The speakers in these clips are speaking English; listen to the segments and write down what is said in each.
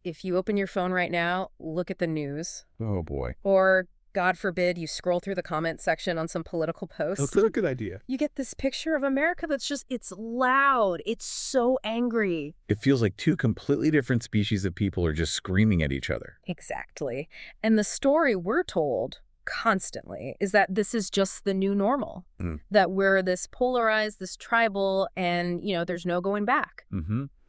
if you open your phone right now, look at the news. Oh, boy. Or, God forbid, you scroll through the comment section on some political post. That's a good idea. You get this picture of America that's it's loud. It's so angry. It feels like two completely different species of people are just screaming at each other. Exactly. And the story we're told constantly is that this is just the new normal. That we're this polarized, this tribal, and, there's no going back.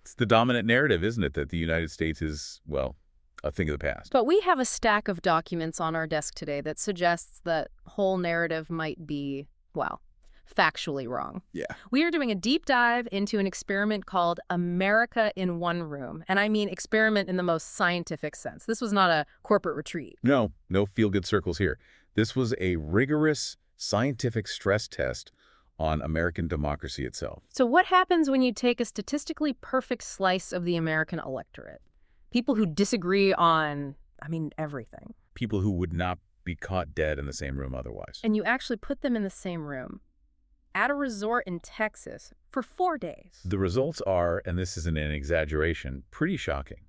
It's the dominant narrative, isn't it, that the United States is, well, a thing of the past. But we have a stack of documents on our desk today that suggests that whole narrative might be, well, factually wrong. Yeah. We are doing a deep dive into an experiment called America in One Room. And I mean experiment in the most scientific sense. This was not a corporate retreat. No feel-good circles here. This was a rigorous scientific stress test on American democracy itself. So what happens when you take a statistically perfect slice of the American electorate? People who disagree on, everything. People who would not be caught dead in the same room otherwise. And you actually put them in the same room at a resort in Texas for 4 days. The results are, and this isn't an exaggeration, pretty shocking.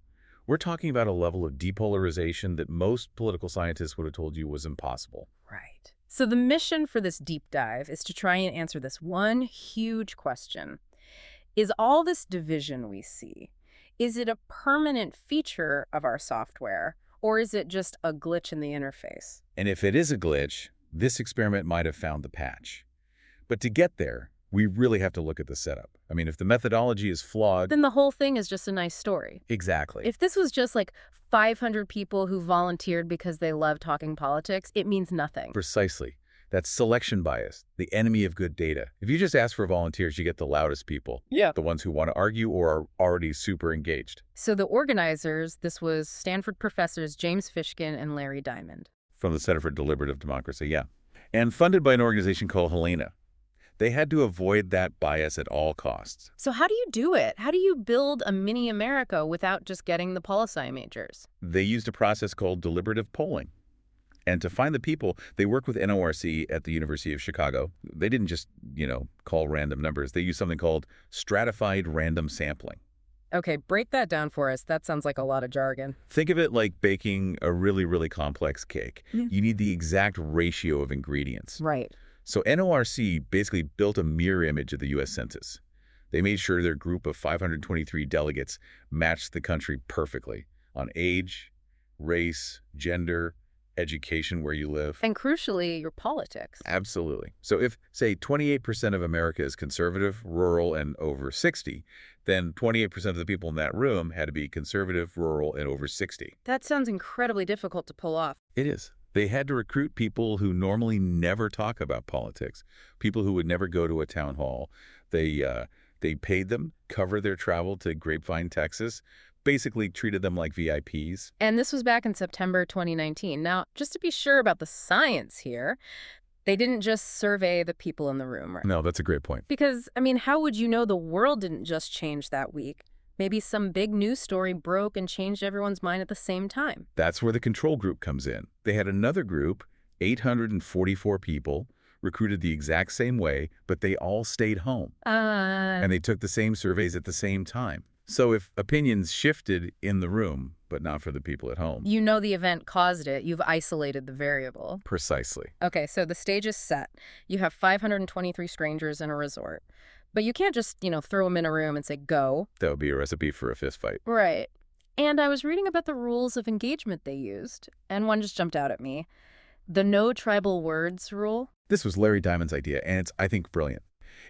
We're talking about a level of depolarization that most political scientists would have told you was impossible. Right. So the mission for this deep dive is to try and answer this one huge question. Is all this division we see, is it a permanent feature of our software, or is it just a glitch in the interface? And if it is a glitch, this experiment might have found the patch. But to get there, we really have to look at the setup. If the methodology is flawed... then the whole thing is just a nice story. Exactly. If this was just 500 people who volunteered because they love talking politics, it means nothing. Precisely. That's selection bias, the enemy of good data. If you just ask for volunteers, you get the loudest people. Yeah. The ones who want to argue or are already super engaged. So the organizers, this was Stanford professors James Fishkin and Larry Diamond. From the Center for Deliberative Democracy, yeah. And funded by an organization called Helena. They had to avoid that bias at all costs. So how do you do it? How do you build a mini America without just getting the poli-sci majors? They used a process called deliberative polling. And to find the people, they worked with NORC at the University of Chicago. They didn't just, call random numbers. They used something called stratified random sampling. Okay, break that down for us. That sounds like a lot of jargon. Think of it like baking a really, really complex cake. You need the exact ratio of ingredients. Right. So NORC basically built a mirror image of the U.S. Census. They made sure their group of 523 delegates matched the country perfectly on age, race, gender, education, where you live. And crucially, your politics. Absolutely. So if, say, 28% of America is conservative, rural, and over 60, then 28% of the people in that room had to be conservative, rural, and over 60. That sounds incredibly difficult to pull off. It is. They had to recruit people who normally never talk about politics, people who would never go to a town hall. They paid them, covered their travel to Grapevine, Texas, basically treated them like VIPs. And this was back in September 2019. Now, just to be sure about the science here, they didn't just survey the people in the room, right? No, that's a great point. Because, how would you know the world didn't just change that week? Maybe some big news story broke and changed everyone's mind at the same time. That's where the control group comes in. They had another group, 844 people, recruited the exact same way, but they all stayed home. And they took the same surveys at the same time. So if opinions shifted in the room, but not for the people at home. The event caused it. You've isolated the variable. Precisely. Okay, so the stage is set. You have 523 strangers in a resort. But you can't just, throw them in a room and say, go. That would be a recipe for a fist fight. Right. And I was reading about the rules of engagement they used, and one just jumped out at me. The no tribal words rule. This was Larry Diamond's idea, and it's, I think, brilliant.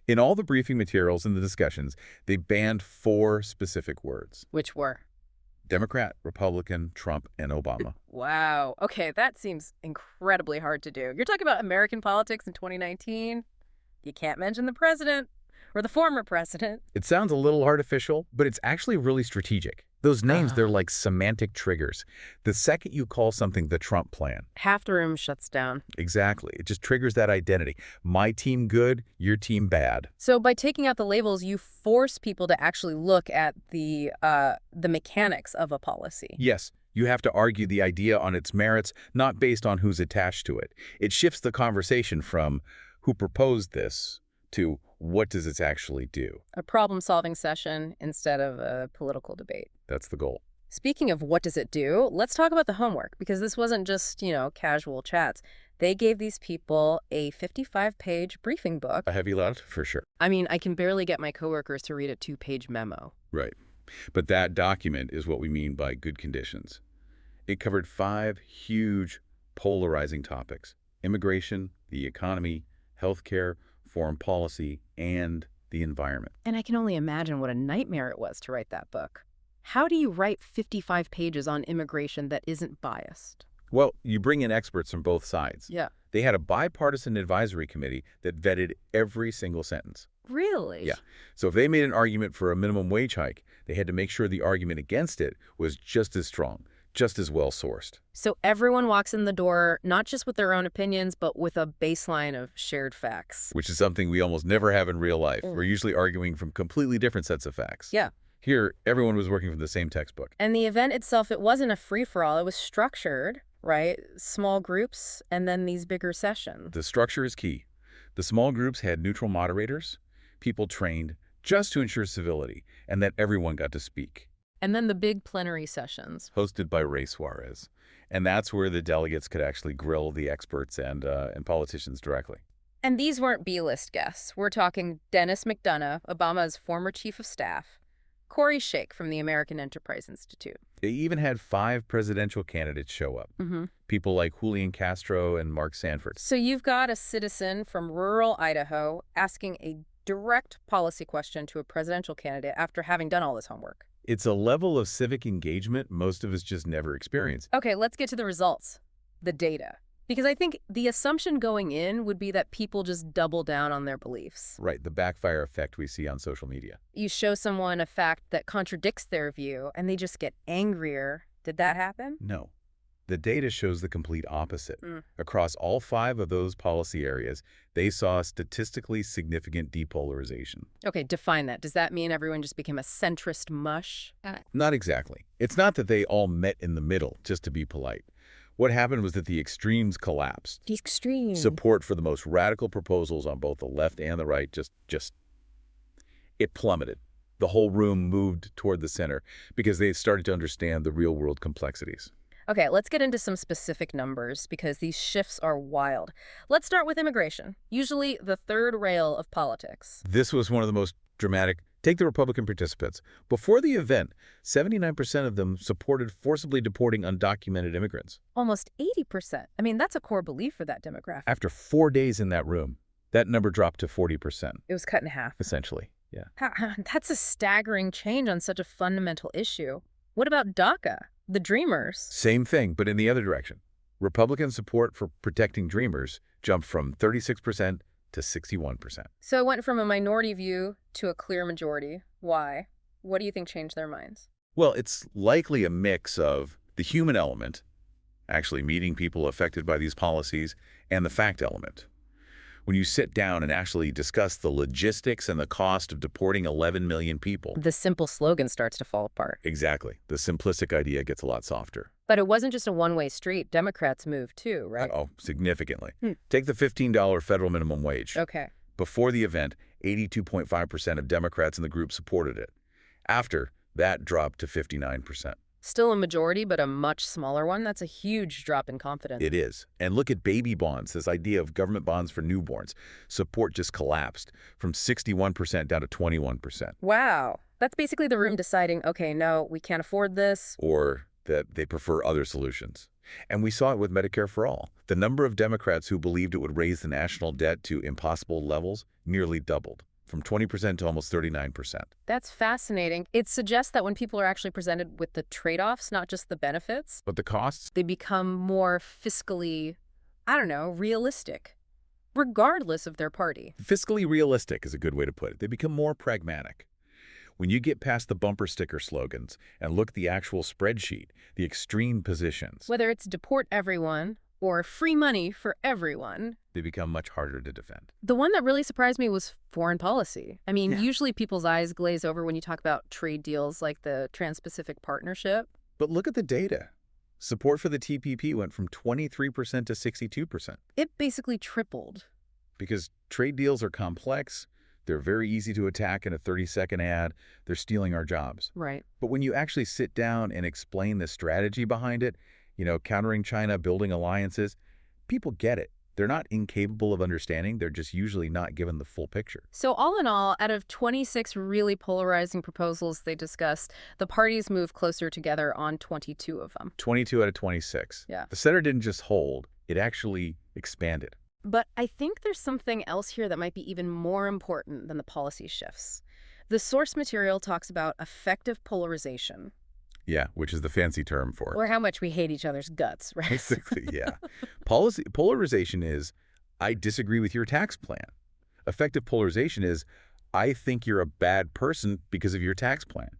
In all the briefing materials and the discussions, they banned 4 specific words. Which were? Democrat, Republican, Trump, and Obama. Wow. Okay, that seems incredibly hard to do. You're talking about American politics in 2019? You can't mention the president. Or the former president. It sounds a little artificial, but it's actually really strategic. Those names, they're like semantic triggers. The second you call something the Trump plan. Half the room shuts down. Exactly. It just triggers that identity. My team good, your team bad. So by taking out the labels, you force people to actually look at the mechanics of a policy. Yes. You have to argue the idea on its merits, not based on who's attached to it. It shifts the conversation from who proposed this to what does it actually do? A problem-solving session instead of a political debate. That's the goal. Speaking of what does it do, let's talk about the homework, because this wasn't just, casual chats. They gave these people a 55-page briefing book. A heavy lift, for sure. I mean, I can barely get my coworkers to read a 2-page memo. Right. But that document is what we mean by good conditions. It covered 5 huge polarizing topics: immigration, the economy, healthcare, foreign policy, and the environment. And I can only imagine what a nightmare it was to write that book. How do you write 55 pages on immigration that isn't biased? Well, you bring in experts from both sides. Yeah. They had a bipartisan advisory committee that vetted every single sentence. Really? Yeah. So if they made an argument for a minimum wage hike, they had to make sure the argument against it was just as strong, just as well sourced. So everyone walks in the door, not just with their own opinions, but with a baseline of shared facts. Which is something we almost never have in real life. Mm. We're usually arguing from completely different sets of facts. Yeah. Here, everyone was working from the same textbook. And the event itself, it wasn't a free-for-all. It was structured, right? Small groups, and then these bigger sessions. The structure is key. The small groups had neutral moderators, people trained just to ensure civility, and that everyone got to speak. And then the big plenary sessions. Hosted by Ray Suarez. And that's where the delegates could actually grill the experts and politicians directly. And these weren't B-list guests. We're talking Dennis McDonough, Obama's former chief of staff, Corey Shake from the American Enterprise Institute. They even had 5 presidential candidates show up. Mm-hmm. People like Julian Castro and Mark Sanford. So you've got a citizen from rural Idaho asking a direct policy question to a presidential candidate after having done all this homework. It's a level of civic engagement most of us just never experience. Okay, let's get to the results, the data. Because I think the assumption going in would be that people just double down on their beliefs. Right, the backfire effect we see on social media. You show someone a fact that contradicts their view, and they just get angrier. Did that happen? No. The data shows the complete opposite. Mm. Across all 5 of those policy areas, they saw statistically significant depolarization. Okay, define that. Does that mean everyone just became a centrist mush? Not exactly. It's not that they all met in the middle, just to be polite. What happened was that the extremes collapsed. The extremes. Support for the most radical proposals on both the left and the right it plummeted. The whole room moved toward the center because they started to understand the real-world complexities. Okay, let's get into some specific numbers because these shifts are wild. Let's start with immigration, usually the third rail of politics. This was one of the most dramatic. Take the Republican participants. Before the event, 79% of them supported forcibly deporting undocumented immigrants. Almost 80%. I mean, that's a core belief for that demographic. After 4 days in that room, that number dropped to 40%. It was cut in half. Essentially, yeah. That's a staggering change on such a fundamental issue. What about DACA, the Dreamers? Same thing, but in the other direction. Republican support for protecting Dreamers jumped from 36% to 61%. So it went from a minority view to a clear majority. Why? What do you think changed their minds? Well, it's likely a mix of the human element, actually meeting people affected by these policies, and the fact element. When you sit down and actually discuss the logistics and the cost of deporting 11 million people. The simple slogan starts to fall apart. Exactly. The simplistic idea gets a lot softer. But it wasn't just a one-way street. Democrats moved too, right? Oh, significantly. Take the $15 federal minimum wage. Okay. Before the event, 82.5% of Democrats in the group supported it. After, that dropped to 59%. Still a majority, but a much smaller one. That's a huge drop in confidence. It is. And look at baby bonds, this idea of government bonds for newborns. Support just collapsed from 61% down to 21%. Wow. That's basically the room deciding, okay, no, we can't afford this. Or that they prefer other solutions. And we saw it with Medicare for All. The number of Democrats who believed it would raise the national debt to impossible levels nearly doubled, from 20% to almost 39%. That's fascinating. It suggests that when people are actually presented with the trade-offs, not just the benefits, But the costs? they become more fiscally, realistic, regardless of their party. Fiscally realistic is a good way to put it. They become more pragmatic. When you get past the bumper sticker slogans and look at the actual spreadsheet, the extreme positions, Whether it's deport everyone or free money for everyone, they become much harder to defend. the one that really surprised me was foreign policy. I mean, Yeah. usually people's eyes glaze over when you talk about trade deals like the Trans-Pacific Partnership. But look at the data. Support for the TPP went from 23% to 62%. It basically tripled. Because trade deals are complex, They're very easy to attack in a 30-second ad. They're stealing our jobs. Right. But when you actually sit down and explain the strategy behind it, countering China, building alliances, people get it. They're not incapable of understanding. They're just usually not given the full picture. So all in all, out of 26 really polarizing proposals they discussed, the parties moved closer together on 22 of them. 22 out of 26. Yeah. The center didn't just hold, it actually expanded. But I think there's something else here that might be even more important than the policy shifts. The source material talks about effective polarization. Yeah, which is the fancy term for it. Or how much we hate each other's guts, right? Basically, yeah. Polarization is, I disagree with your tax plan. Effective polarization is, I think you're a bad person because of your tax plan.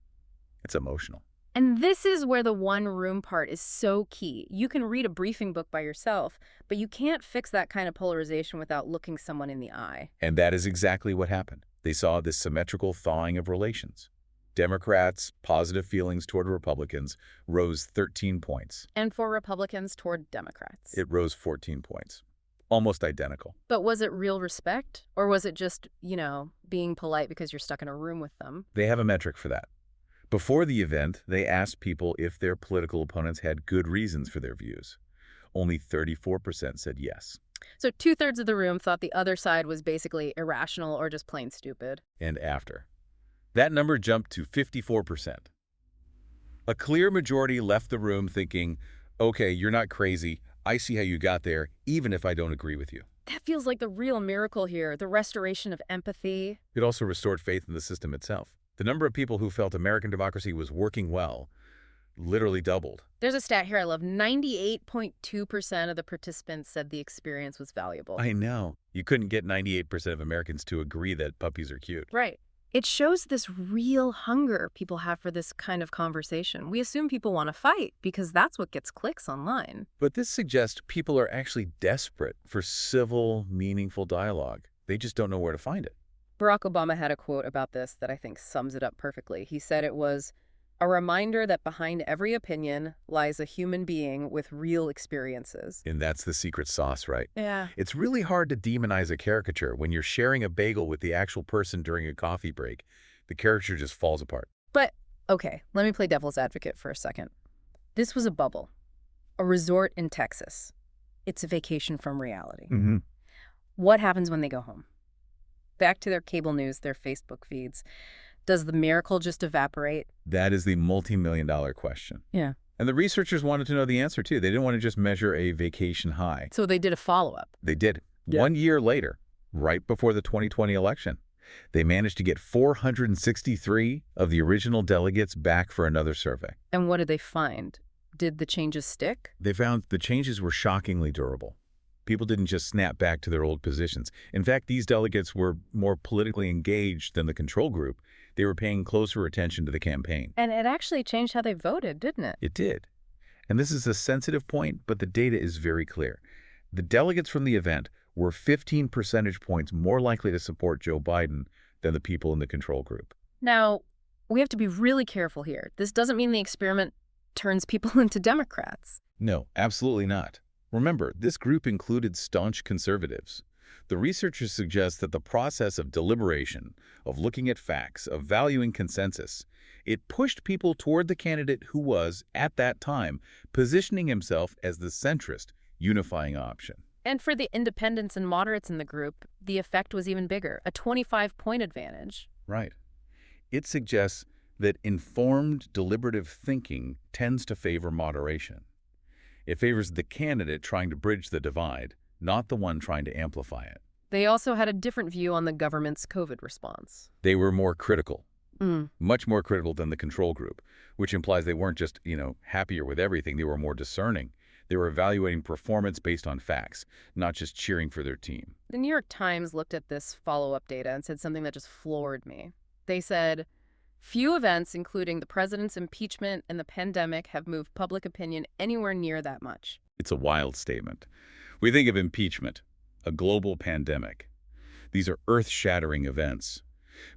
It's emotional. And this is where the one-room part is so key. You can read a briefing book by yourself, but you can't fix that kind of polarization without looking someone in the eye. And that is exactly what happened. They saw this symmetrical thawing of relations. Democrats' positive feelings toward Republicans rose 13 points. And for Republicans toward Democrats. It rose 14 points. Almost identical. But was it real respect? Or was it just, being polite because you're stuck in a room with them? They have a metric for that. Before the event, they asked people if their political opponents had good reasons for their views. Only 34% said yes. So 2/3 of the room thought the other side was basically irrational or just plain stupid. And after. That number jumped to 54%. A clear majority left the room thinking, okay, you're not crazy. I see how you got there, even if I don't agree with you. That feels like the real miracle here, the restoration of empathy. It also restored faith in the system itself. The number of people who felt American democracy was working well literally doubled. There's a stat here I love. 98.2% of the participants said the experience was valuable. I know. You couldn't get 98% of Americans to agree that puppies are cute. Right. It shows this real hunger people have for this kind of conversation. We assume people want to fight because that's what gets clicks online. But this suggests people are actually desperate for civil, meaningful dialogue. They just don't know where to find it. Barack Obama had a quote about this that I think sums it up perfectly. He said it was, "A reminder that behind every opinion lies a human being with real experiences." And that's the secret sauce, right? Yeah. It's really hard to demonize a caricature when you're sharing a bagel with the actual person during a coffee break. The caricature just falls apart. But, okay, let me play devil's advocate for a second. This was a bubble, a resort in Texas. It's a vacation from reality. What happens when they go home? Back to their cable news, their Facebook feeds. Does the miracle just evaporate? That is the multi-million-dollar question. Yeah. And the researchers wanted to know the answer, too. They didn't want to just measure a vacation high. So they did a follow-up. They did. Yeah. 1 year later, right before the 2020 election, they managed to get 463 of the original delegates back for another survey. And what did they find? Did the changes stick? They found the changes were shockingly durable. People didn't just snap back to their old positions. In fact, these delegates were more politically engaged than the control group. They were paying closer attention to the campaign. And it actually changed how they voted, didn't it? It did. And this is a sensitive point, but the data is very clear. The delegates from the event were 15 percentage points more likely to support Joe Biden than the people in the control group. Now, we have to be really careful here. This doesn't mean the experiment turns people into Democrats. No, absolutely not. Remember, this group included staunch conservatives. The researchers suggest that the process of deliberation, of looking at facts, of valuing consensus, it pushed people toward the candidate who was, at that time, positioning himself as the centrist, unifying option. And for the independents and moderates in the group, the effect was even bigger, a 25-point advantage. Right. It suggests that informed, deliberative thinking tends to favor moderation. It favors the candidate trying to bridge the divide, not the one trying to amplify it. They also had a different view on the government's COVID response. They were more critical, much more critical than the control group, which implies they weren't just, happier with everything. They were more discerning. They were evaluating performance based on facts, not just cheering for their team. The New York Times looked at this follow-up data and said something that just floored me. They said, few events, including the president's impeachment and the pandemic, have moved public opinion anywhere near that much. It's a wild statement. We think of impeachment, a global pandemic. These are earth-shattering events.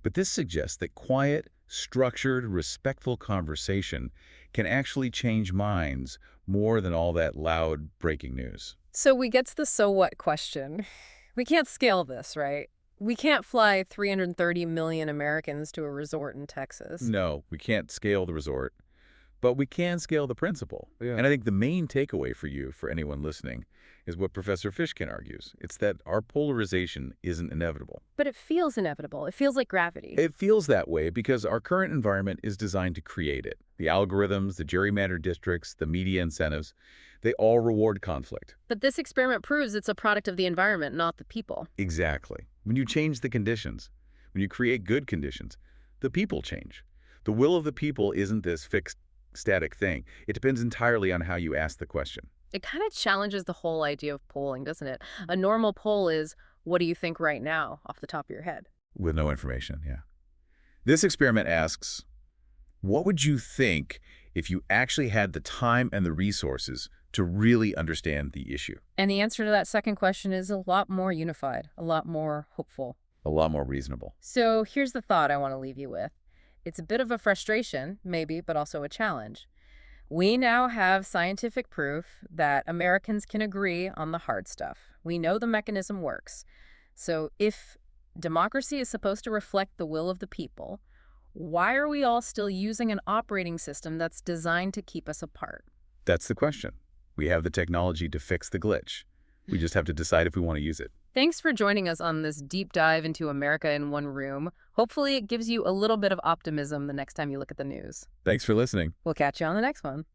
But this suggests that quiet, structured, respectful conversation can actually change minds more than all that loud breaking news. So we get to the so what question. We can't scale this, right? We can't fly 330 million Americans to a resort in Texas. No, we can't scale the resort, but we can scale the principle. Yeah. And I think the main takeaway for you, for anyone listening, is what Professor Fishkin argues. It's that our polarization isn't inevitable. But it feels inevitable. It feels like gravity. It feels that way because our current environment is designed to create it. The algorithms, the gerrymandered districts, the media incentives, they all reward conflict. But this experiment proves it's a product of the environment, not the people. Exactly. When you change the conditions, when you create good conditions, the people change. The will of the people isn't this fixed, static thing. It depends entirely on how you ask the question. It kind of challenges the whole idea of polling, doesn't it? A normal poll is, what do you think right now, off the top of your head? With no information, yeah. This experiment asks, what would you think if you actually had the time and the resources to really understand the issue? And the answer to that second question is a lot more unified, a lot more hopeful. A lot more reasonable. So here's the thought I want to leave you with. It's a bit of a frustration, maybe, but also a challenge. We now have scientific proof that Americans can agree on the hard stuff. We know the mechanism works. So if democracy is supposed to reflect the will of the people, why are we all still using an operating system that's designed to keep us apart? That's the question. We have the technology to fix the glitch. We just have to decide if we want to use it. Thanks for joining us on this deep dive into America in one room. Hopefully it gives you a little bit of optimism the next time you look at the news. Thanks for listening. We'll catch you on the next one.